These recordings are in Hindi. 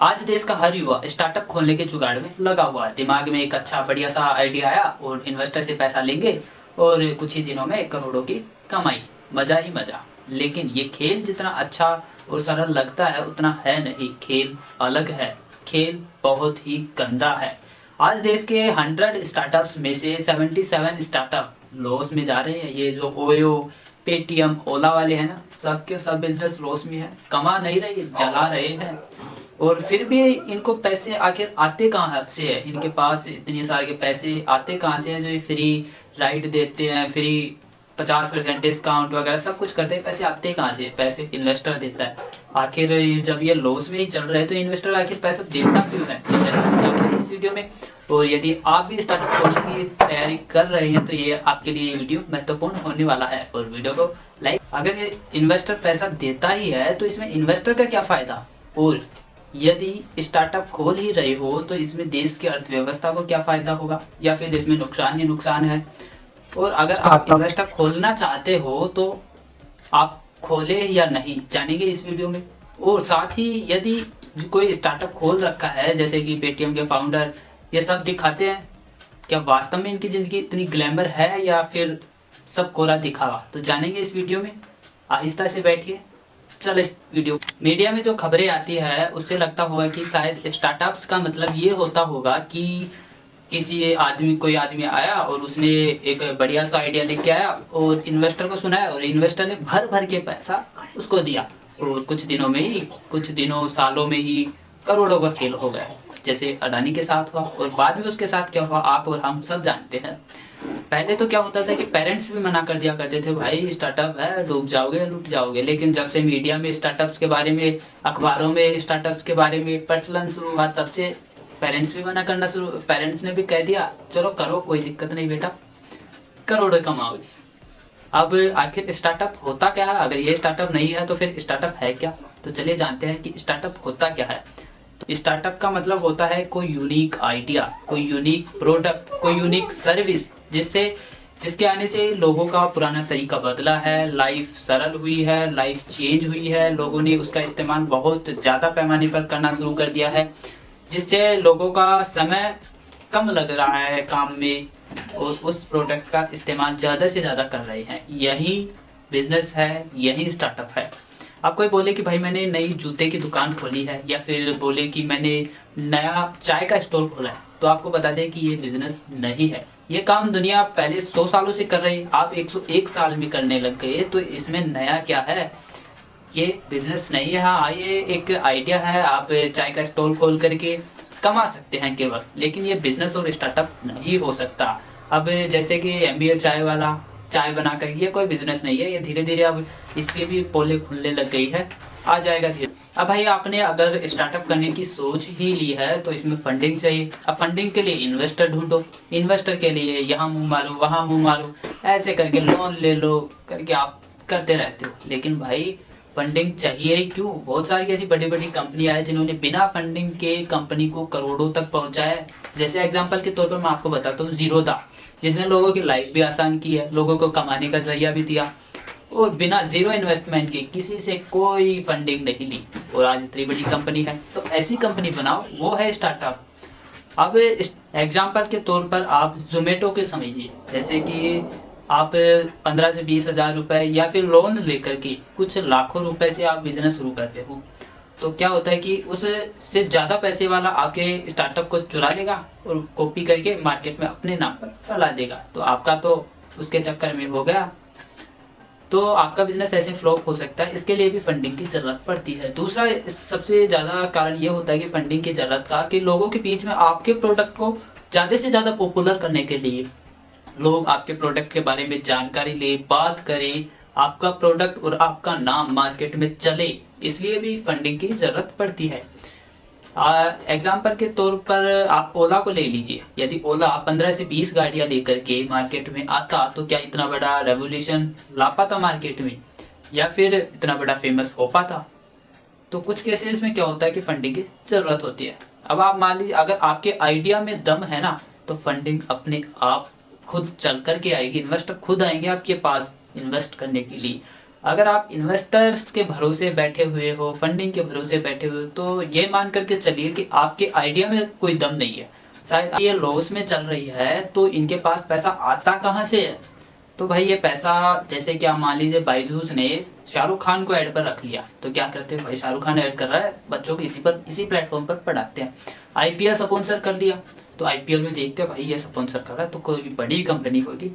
आज देश का हर युवा स्टार्टअप खोलने के जुगाड़ में लगा हुआ है। दिमाग में एक अच्छा बढ़िया सा आइडिया आया और इन्वेस्टर से पैसा लेंगे और कुछ ही दिनों में करोड़ों की कमाई, मजा ही मजा। लेकिन ये खेल जितना अच्छा और सरल लगता है उतना है नहीं। खेल अलग है, खेल बहुत ही गंदा है। आज देश के 100 स्टार्टअप्स में से 77 स्टार्टअप लॉस में जा रहे हैं। ये जो ओयो, पेटीएम, ओला वाले हैं ना, सबके सब बिजनेस लॉस में है, कमा नहीं रहे, जला रहे हैं। और फिर भी इनको पैसे आखिर आते कहाँ से है? इनके पास इतने सारे के पैसे आते कहाँ से हैं जो ये फ्री राइड देते हैं, फ्री 50% डिस्काउंट वगैरह सब कुछ करते हैं? पैसे आते कहाँ से? पैसे इन्वेस्टर देता है। आखिर जब ये लॉस में ही चल रहे हैं तो इन्वेस्टर आखिर पैसा देता क्यों है? इस वीडियो में। और यदि आप भी स्टार्टअप खोलने की तैयारी कर रहे हैं तो ये आपके लिए ये वीडियो महत्वपूर्ण होने वाला है। और वीडियो को लाइक, अगर ये इन्वेस्टर पैसा देता ही है तो इसमें इन्वेस्टर का क्या फायदा? और यदि स्टार्टअप खोल ही रहे हो तो इसमें देश की अर्थव्यवस्था को क्या फायदा होगा, या फिर इसमें नुकसान ही नुकसान है? और अगर आप इन्वेस्टर खोलना चाहते हो तो आप खोले या नहीं, जानेंगे इस वीडियो में। और साथ ही यदि कोई स्टार्टअप खोल रखा है, जैसे कि पेटीएम के फाउंडर ये सब दिखाते हैं, क्या वास्तव में इनकी ज़िंदगी इतनी ग्लैमर है या फिर सब कोरा दिखावा? तो जानेंगे इस वीडियो में। आहिस्ता से बैठिए। चल, इस वीडियो मीडिया में जो खबरें आती है उससे लगता होगा कि शायद स्टार्टअप्स का मतलब ये होता होगा कि कोई आदमी आया और उसने एक बढ़िया सा आइडिया लेके आया और इन्वेस्टर को सुनाया और इन्वेस्टर ने भर भर के पैसा उसको दिया और कुछ दिनों सालों में ही करोड़ों का खेल हो गया, जैसे अडानी के साथ हुआ। और बाद में उसके साथ क्या हुआ आप और हम सब जानते हैं। पहले तो क्या होता था कि पेरेंट्स भी मना कर दिया करते थे, भाई स्टार्टअप है, डूब जाओगे, लूट जाओगे। लेकिन जब से मीडिया में स्टार्टअप्स के बारे में, अखबारों में स्टार्टअप्स के बारे में प्रचलन शुरू हुआ, तब से पेरेंट्स भी मना करना शुरू। पेरेंट्स ने भी कह दिया चलो करो, कोई दिक्कत नहीं बेटा, करोड़ों कमाओगे। अब आखिर स्टार्टअप होता क्या है? अगर ये स्टार्टअप नहीं है तो फिर स्टार्टअप है क्या? तो चलिए जानते हैं कि स्टार्टअप होता क्या है। तो स्टार्टअप का मतलब होता है कोई यूनिक आइडिया, कोई यूनिक प्रोडक्ट, कोई यूनिक सर्विस जिसके आने से लोगों का पुराना तरीका बदला है, लाइफ सरल हुई है, लाइफ चेंज हुई है। लोगों ने उसका इस्तेमाल बहुत ज़्यादा पैमाने पर करना शुरू कर दिया है, जिससे लोगों का समय कम लग रहा है काम में और उस प्रोडक्ट का इस्तेमाल ज़्यादा से ज़्यादा कर रहे हैं। यही बिजनेस है, यही स्टार्टअप है। आप कोई बोले कि भाई मैंने नई जूते की दुकान खोली है, या फिर बोले कि मैंने नया चाय का स्टोर खोला है, तो आपको बता दें कि ये बिजनेस नहीं है। ये काम दुनिया पहले 100 सालों से कर रही है, आप 101 साल में करने लग गए, तो इसमें नया क्या है? ये बिजनेस नहीं है। हाँ, ये एक आइडिया है, आप चाय का स्टोर खोल करके कमा सकते हैं केवल, लेकिन ये बिजनेस और स्टार्टअप नहीं हो सकता। अब जैसे कि एमबीए चाय वाला चाय बनाकर, ये कोई बिजनेस नहीं है। ये धीरे धीरे अब इसके भी पोले खुलने लग गई है, आ जाएगा धीरे। अब भाई आपने अगर स्टार्टअप करने की सोच ही ली है तो इसमें फंडिंग चाहिए। अब फंडिंग के लिए इन्वेस्टर ढूंढो, इन्वेस्टर के लिए यहाँ मुंह मारो, वहाँ मुंह मारो, ऐसे करके लोन ले लो करके आप करते रहते हो। लेकिन भाई फंडिंग चाहिए ही क्यों? बहुत सारी ऐसी बड़ी बड़ी कंपनियां हैं जिन्होंने बिना फंडिंग के कंपनी को करोड़ों तक पहुंचाया है। जैसे एग्जांपल के तौर पर मैं आपको बताता हूँ, जीरोधा, जिसने लोगों की लाइफ भी आसान की है, लोगों को कमाने का जरिया भी दिया और बिना जीरो इन्वेस्टमेंट के, किसी से कोई फंडिंग नहीं ली, और आज इतनी बड़ी कंपनी है। तो ऐसी कंपनी बनाओ, वो है स्टार्टअप। अब एग्जाम्पल के तौर पर आप जोमेटो के समझिए, जैसे कि आप 15 से 20 हज़ार रुपए या फिर लोन लेकर के कुछ लाखों रुपए से आप बिजनेस शुरू करते हो, तो क्या होता है कि उससे ज़्यादा पैसे वाला आपके स्टार्टअप को चुरा लेगा और कॉपी करके मार्केट में अपने नाम पर फैला देगा, तो आपका तो उसके चक्कर में हो गया। तो आपका बिजनेस ऐसे फ्लॉप हो सकता है। इसके लिए भी फंडिंग की ज़रूरत पड़ती है। दूसरा सबसे ज़्यादा कारण ये होता है कि फंडिंग की ज़रूरत का, कि लोगों के बीच में आपके प्रोडक्ट को ज़्यादा से ज़्यादा पॉपुलर करने के लिए लोग आपके प्रोडक्ट के बारे में जानकारी ले, बात करें, आपका प्रोडक्ट और आपका नाम मार्केट में चले, इसलिए भी फंडिंग की ज़रूरत पड़ती है। एग्जाम्पल के तौर पर आप ओला को ले लीजिए। यदि ओला 15 से 20 गाड़ियां लेकर के मार्केट में आता तो क्या इतना बड़ा रेवोल्यूशन ला पाता मार्केट में, या फिर इतना बड़ा फेमस हो पाता? तो कुछ केसेस में क्या होता है कि फंडिंग की ज़रूरत होती है। अब आप मान लीजिए अगर आपके आइडिया में दम है ना, तो फंडिंग अपने आप खुद चल कर के आएगी, इन्वेस्टर खुद आएंगे आपके पास इन्वेस्ट करने के लिए। अगर आप इन्वेस्टर्स के भरोसे बैठे हुए हो, फंडिंग के भरोसे बैठे हुए हो, तो ये मान करके चलिए कि आपके आइडिया में कोई दम नहीं है। शायद ये लॉस में चल रही है तो इनके पास पैसा आता कहाँ से है? तो भाई ये पैसा, जैसे कि आप मान लीजिए बायजूस ने शाहरुख खान को ऐड पर रख लिया, तो क्या करते हैं भाई, शाहरुख खान ऐड कर रहा है, बच्चों को इसी प्लेटफॉर्म पर पढ़ाते हैं। आईपीएल स्पॉन्सर कर लिया, तो आईपीएल में देखते हैं भाई ये स्पॉन्सर कर रहा है तो कोई भी बड़ी कंपनी होगी,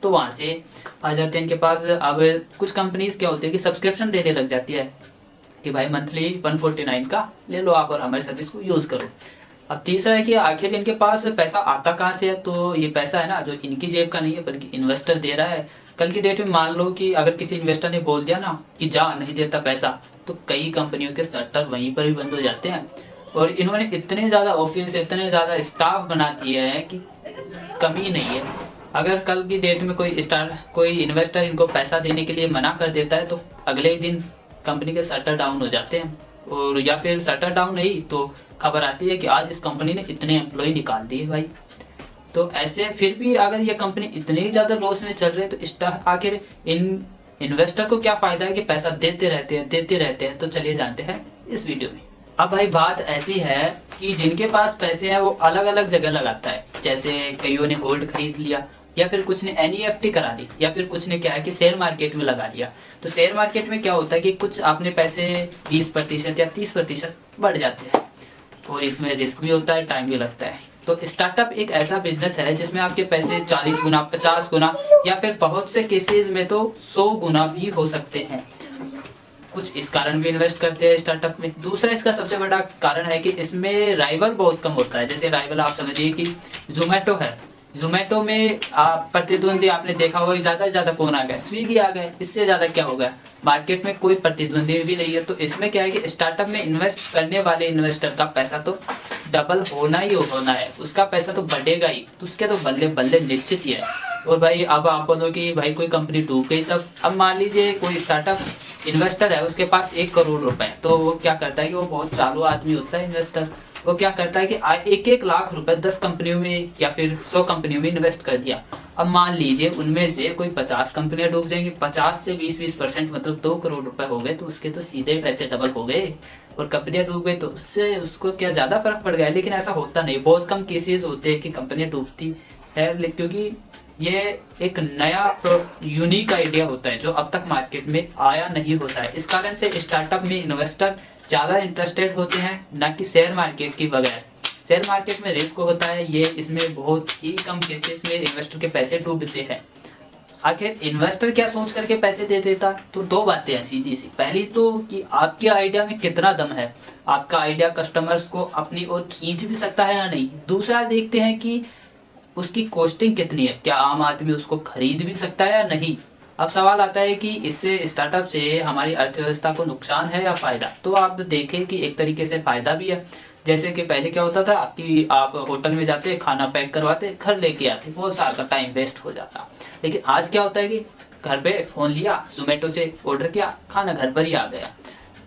तो वहाँ से आ जाते हैं इनके पास। अब कुछ कंपनीज क्या होती है कि सब्सक्रिप्शन देने लग जाती है कि भाई मंथली 149 का ले लो आप और हमारी सर्विस को यूज़ करो। अब तीसरा है कि आखिर इनके पास पैसा आता कहाँ से है? तो ये पैसा है ना जो इनकी जेब का नहीं है बल्कि इन्वेस्टर दे रहा है। कल की डेट में मान लो कि अगर किसी इन्वेस्टर ने बोल दिया ना कि जा नहीं देता पैसा, तो कई कंपनियों के शटर वहीं पर भी बंद हो जाते हैं। और इन्होंने इतने ज़्यादा ऑफिस, इतने ज़्यादा स्टाफ बना दिए हैं कि कमी नहीं है। अगर कल की डेट में कोई इन्वेस्टर इनको पैसा देने के लिए मना कर देता है तो अगले ही दिन कंपनी के शटर डाउन हो जाते हैं। और या फिर शटर डाउन नहीं तो खबर आती है कि आज इस कंपनी ने इतने एम्प्लॉय निकाल दिए भाई। तो ऐसे फिर भी अगर ये कंपनी इतनी ज़्यादा लॉस में चल रही है तो आखिर इन इन्वेस्टर को क्या फ़ायदा है कि पैसा देते रहते हैं। तो चलिए जानते हैं इस वीडियो में। अब भाई बात ऐसी है कि जिनके पास पैसे हैं वो अलग अलग जगह लगाता है। जैसे कईयों ने गोल्ड खरीद लिया, या फिर कुछ ने एनईएफटी करा ली, या फिर कुछ ने क्या है कि शेयर मार्केट में लगा लिया। तो शेयर मार्केट में क्या होता है कि कुछ आपने पैसे 20% या 30% बढ़ जाते हैं, और इसमें रिस्क भी होता है, टाइम भी लगता है। तो स्टार्टअप एक ऐसा बिजनेस है जिसमें आपके पैसे 40 गुना, 50 गुना, या फिर बहुत से केसेस में तो 100 गुना भी हो सकते हैं। कुछ इस कारण भी इन्वेस्ट करते हैं स्टार्टअप में। दूसरा इसका सबसे बड़ा कारण है कि इसमें राइवल बहुत कम होता है। जैसे राइवल आप समझिए कि जोमेटो है, जोमेटो में आप प्रतिद्वंदी आपने देखा होगा ज़्यादा से ज़्यादा कौन आ गया, स्विगी आ गए। इससे ज़्यादा क्या हो गया, मार्केट में कोई प्रतिद्वंदी भी नहीं है। तो इसमें क्या है कि स्टार्टअप में इन्वेस्ट करने वाले इन्वेस्टर का पैसा तो डबल होना ही होना है, उसका पैसा तो बढ़ेगा ही, तो उसके तो बल्ले बल्ले निश्चित ही है। और भाई अब आप बोलो कि भाई कोई कंपनी डूब गई, तब अब मान लीजिए कोई स्टार्टअप इन्वेस्टर है, उसके पास 1 करोड़ रुपए, तो वो क्या करता है कि वो बहुत चालू आदमी होता है इन्वेस्टर। वो क्या करता है कि 1-1 लाख रुपए 10 कंपनियों में या फिर 100 कंपनियों में इन्वेस्ट कर दिया। अब मान लीजिए उनमें से कोई 50 कंपनियां डूब जाएंगी, 50 से 20% मतलब 2 करोड़ रुपए हो गए, तो उसके तो सीधे पैसे डबल हो गए। और कंपनियां डूब गई तो उससे उसको क्या ज़्यादा फर्क पड़ गया। लेकिन ऐसा होता नहीं, बहुत कम केसेस होते हैं कि कंपनियां डूबती है, क्योंकि ये एक नया यूनिक आइडिया होता है जो अब तक मार्केट में आया नहीं होता है। इस कारण से स्टार्टअप में इन्वेस्टर ज़्यादा इंटरेस्टेड होते हैं, ना कि शेयर मार्केट की बगैर। शेयर मार्केट में रिस्क होता है, ये इसमें बहुत ही कम केसेस में इन्वेस्टर के पैसे डूबते हैं। आखिर इन्वेस्टर क्या सोच करके पैसे दे देता? तो 2 बातें हैं सीधी सी। पहली तो कि आपके आइडिया में कितना दम है, आपका आइडिया कस्टमर्स को अपनी ओर खींच भी सकता है या नहीं। दूसरा देखते हैं कि उसकी कॉस्टिंग कितनी है, क्या आम आदमी उसको खरीद भी सकता है या नहीं। अब सवाल आता है कि इससे स्टार्टअप से हमारी अर्थव्यवस्था को नुकसान है या फ़ायदा। तो आप देखें कि एक तरीके से फ़ायदा भी है। जैसे कि पहले क्या होता था कि आप होटल में जाते, खाना पैक करवाते, घर लेके आते, बहुत सारा का टाइम वेस्ट हो जाता। लेकिन आज क्या होता है कि घर पे फ़ोन लिया, जोमेटो से ऑर्डर किया, खाना घर पर ही आ गया।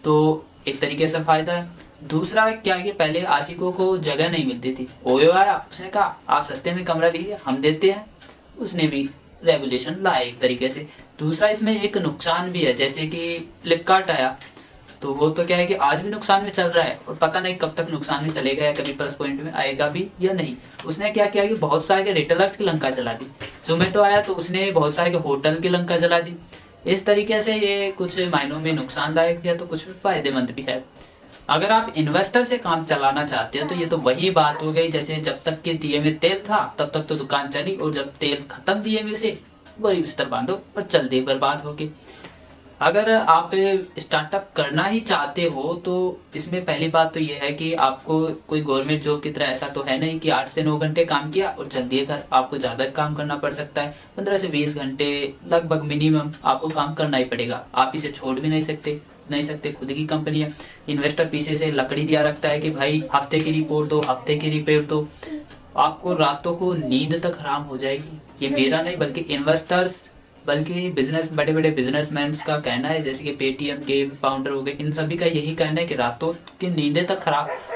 तो एक तरीके से फ़ायदा है। दूसरा क्या है कि पहले आशिकों को जगह नहीं मिलती थी। ओयो आया, उसने कहा आप सस्ते में कमरा लीजिए, हम देते हैं। उसने भी रेगुलेशन लाया एक तरीके से। दूसरा इसमें एक नुकसान भी है, जैसे कि फ्लिपकार्ट आया, तो वो तो क्या है कि आज भी नुकसान में चल रहा है और पता नहीं कब तक नुकसान में चलेगा या कभी प्लस पॉइंट में आएगा भी या नहीं। उसने क्या किया कि बहुत सारे के रिटेलर्स की लंका जला दी। जोमेटो आया तो उसने बहुत सारे के होटल की लंका जला दी। इस तरीके से ये कुछ मायनों में नुकसानदायक है तो कुछ फायदेमंद भी है। अगर आप इन्वेस्टर से काम चलाना चाहते हो तो ये तो वही बात हो गई, जैसे जब तक के दिए में तेल था तब तक तो दुकान चली, और जब तेल खत्म दिए में से वही बिस्तर बांधो और चल दे बर्बाद होके। अगर आप स्टार्टअप करना ही चाहते हो तो इसमें पहली बात तो ये है कि आपको कोई गवर्नमेंट जॉब की तरह ऐसा तो है नहीं कि 8 से 9 घंटे काम किया और चल दिए घर। आपको ज़्यादा काम करना पड़ सकता है, 15 से 20 घंटे लगभग मिनिमम आपको काम करना ही पड़ेगा। आप इसे छोड़ भी नहीं सकते, खुद की कंपनी है। इन्वेस्टर पीछे से लकड़ी दिया रखता है कि भाई हफ्ते की रिपोर्ट दो, हफ्ते की रिपोर्ट दो, आपको रातों को नींद तक हराम हो जाएगी। ये मेरा नहीं बल्कि बड़े बड़े बिजनेसमैन का कहना है, जैसे कि पेटीएम के फाउंडर हो गए, इन सभी का यही कहना है कि रातों की नींदें तक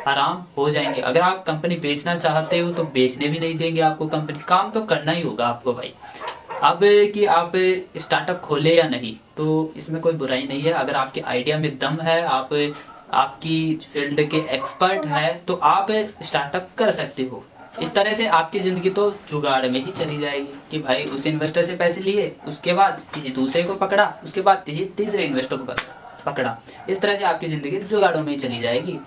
हराम हो जाएंगे। अगर आप कंपनी बेचना चाहते हो तो बेचने भी नहीं देंगे आपको कंपनी, काम तो करना ही होगा आपको भाई। अब कि आप स्टार्टअप खोले या नहीं, तो इसमें कोई बुराई नहीं है। अगर आपके आइडिया में दम है, आप आपकी फील्ड के एक्सपर्ट है, तो आप स्टार्टअप कर सकते हो। इस तरह से आपकी ज़िंदगी तो जुगाड़ में ही चली जाएगी कि भाई उस इन्वेस्टर से पैसे लिए, उसके बाद किसी दूसरे को पकड़ा, उसके बाद तीसरे इन्वेस्टर को पकड़ा। इस तरह से आपकी ज़िंदगी जुगाड़ों में ही चली जाएगी।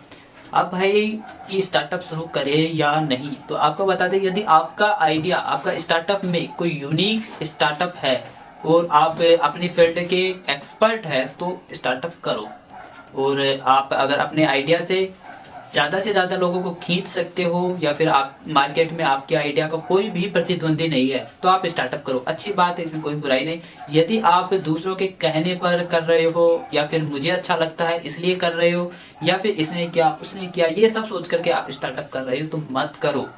अब भाई कि स्टार्टअप शुरू करें या नहीं, तो आपको बता दें, यदि आपका आइडिया, आपका स्टार्टअप में कोई यूनिक स्टार्टअप है और आप अपनी फील्ड के एक्सपर्ट है, तो स्टार्टअप करो। और आप अगर अपने आइडिया से ज़्यादा लोगों को खींच सकते हो, या फिर आप मार्केट में आपके आइडिया का कोई भी प्रतिद्वंदी नहीं है, तो आप स्टार्टअप करो। अच्छी बात है, इसमें कोई बुराई नहीं। यदि आप दूसरों के कहने पर कर रहे हो, या फिर मुझे अच्छा लगता है इसलिए कर रहे हो, या फिर इसने किया उसने किया, ये सब सोच करके आप स्टार्टअप कर रहे हो, तो मत करो।